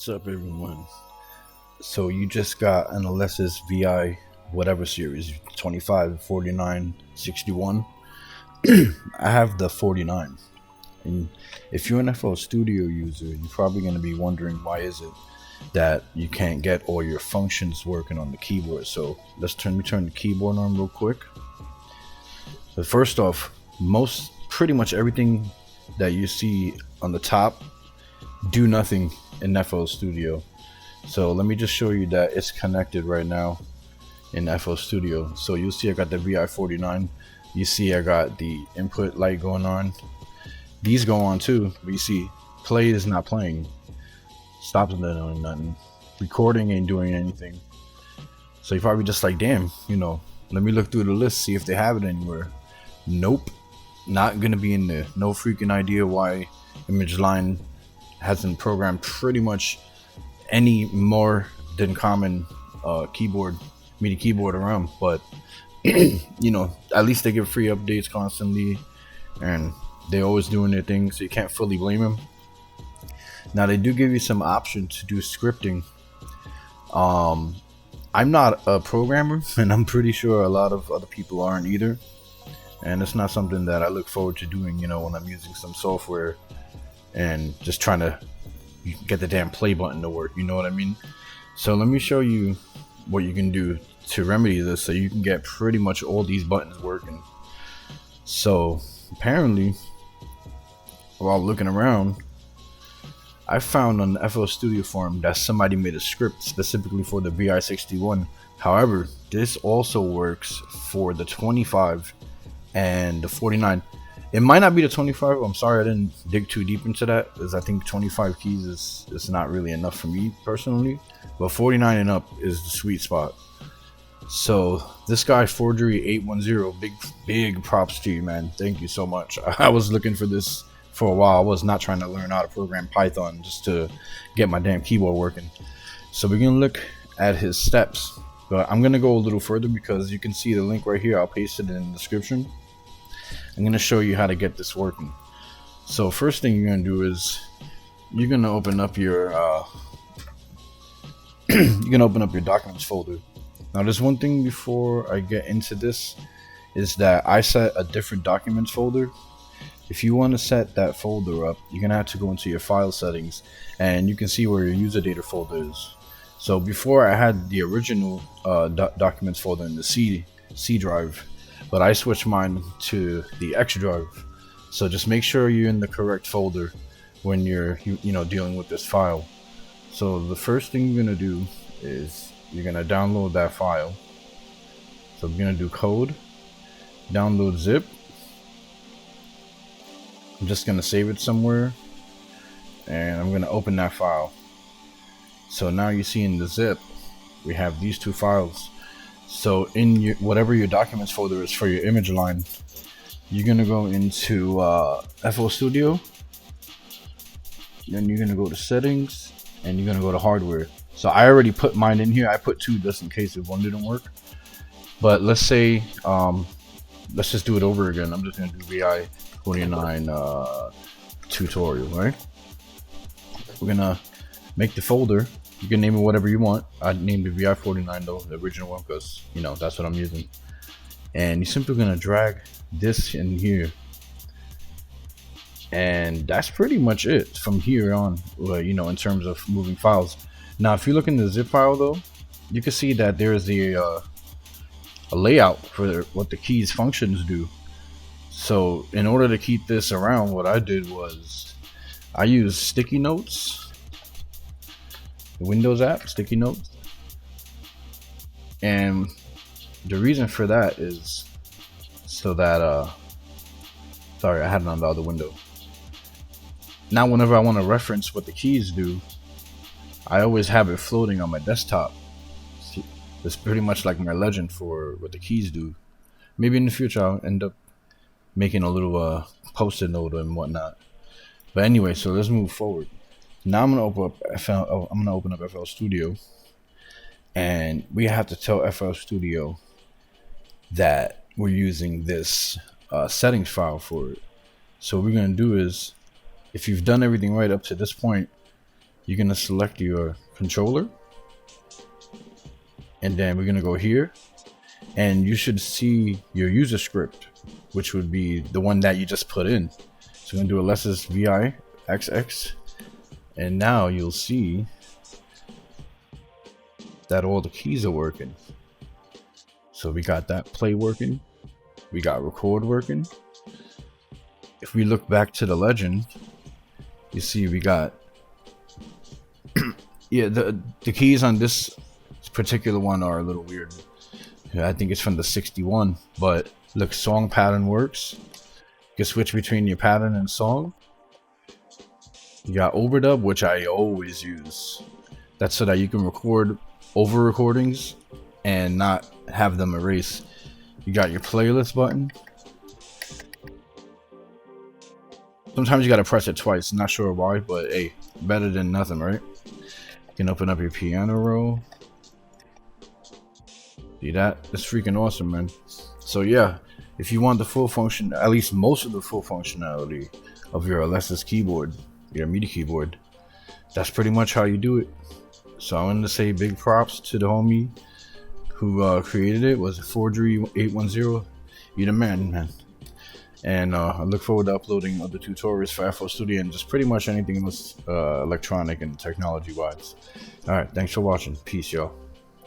What's up, everyone? So you just got an Alesis VI whatever series 25, 49, 61. I have the 49, and if you're an FL Studio user, you're probably going to be wondering why is it that you can't get all your functions working on the keyboard. So let me turn the keyboard on real quick. But first off, pretty much everything that you see on the top do nothing in FL Studio. So let me just show you that it's connected right now in FL Studio. So you'll see I got the VI49. You see I got the input light going on. These go on too, but you see play is not playing. Stop's not doing nothing. Recording ain't doing anything. So you're probably just like, damn, let me look through the list, see if they have it anywhere. Nope, not gonna be in there. No freaking idea why Image Line hasn't programmed pretty much any more than common MIDI keyboard around, but at least they give free updates constantly and they're always doing their thing, so you can't fully blame them. Now they do give you some options to do scripting. I'm not a programmer, and I'm pretty sure a lot of other people aren't either, and it's not something that I look forward to doing when I'm using some software and just trying to get the damn play button to work, you know what I mean? So let me show you what you can do to remedy this so you can get pretty much all these buttons working. So apparently, while looking around, I found on the FL Studio forum that somebody made a script specifically for the VI61. However, this also works for the 25 and the 49. It might not be the 25. I'm sorry I didn't dig too deep into that, because I think 25 keys is not really enough for me personally. But 49 and up is the sweet spot. So this guy Forgery 810, big props to you, man. Thank you so much. I was looking for this for a while. I was not trying to learn how to program Python just to get my damn keyboard working. So we're gonna look at his steps, but I'm gonna go a little further because you can see the link right here. I'll paste it in the description. I'm going to show you how to get this working. So first thing you're going to do is you're going to open up your documents folder. Now there's one thing before I get into this, is that I set a different documents folder. If you want to set that folder up, you're going to have to go into your file settings and you can see where your user data folder is. So before I had the original documents folder in the C drive, but I switched mine to the X drive. So just make sure you're in the correct folder when you're dealing with this file. So the first thing you're gonna do is you're gonna download that file. So I'm gonna do code, download zip. I'm just gonna save it somewhere, and I'm gonna open that file. So now you see in the zip we have these two files. So in your whatever your documents folder is for your image line, you're gonna go into FL Studio, then you're gonna go to settings, and you're gonna go to hardware. So I already put mine in here. I put two just in case if one didn't work. But let's say let's just do it over again. I'm just gonna do VI49 tutorial, right? We're gonna make the folder. You can name it whatever you want. I named it VI49 though, the original one, because that's what I'm using. And you're simply gonna drag this in here, and that's pretty much it from here on. In terms of moving files. Now, if you look in the zip file though, you can see that there is a layout for what the keys functions do. So in order to keep this around, what I did was I used sticky notes. The Windows app, sticky notes. And the reason for that is so that sorry, I had it on the other window. Now whenever I want to reference what the keys do, I always have it floating on my desktop. It's pretty much like my legend for what the keys do. Maybe in the future I'll end up making a little post-it note and whatnot. But anyway, so let's move forward. Now I'm gonna open up FL Studio, and we have to tell FL Studio that we're using this settings file for it. So what we're gonna do is, if you've done everything right up to this point, you're gonna select your controller, and then we're gonna go here, and you should see your user script, which would be the one that you just put in. So we're gonna do Alesis VIXX, and now you'll see that all the keys are working. So we got that play working, we got record working. If we look back to the legend, you see we got yeah, the keys on this particular one are a little weird. I think it's from the 61, but look, song pattern works. You can switch between your pattern and song. You got overdub, which I always use. That's so that you can record over recordings and not have them erase. You got your playlist button. Sometimes you gotta press it twice, not sure why, but hey, better than nothing, right? You can open up your piano roll. See that? It's freaking awesome, man. So yeah, if you want the full function, at least most of the full functionality of your Alesis keyboard, your MIDI keyboard, that's pretty much how you do it. So I'm gonna say big props to the homie who created it. Was it Forgery810? You're the man. And I look forward to uploading other tutorials for FL Studio and just pretty much anything else electronic and technology wise. Alright, thanks for watching. Peace, y'all.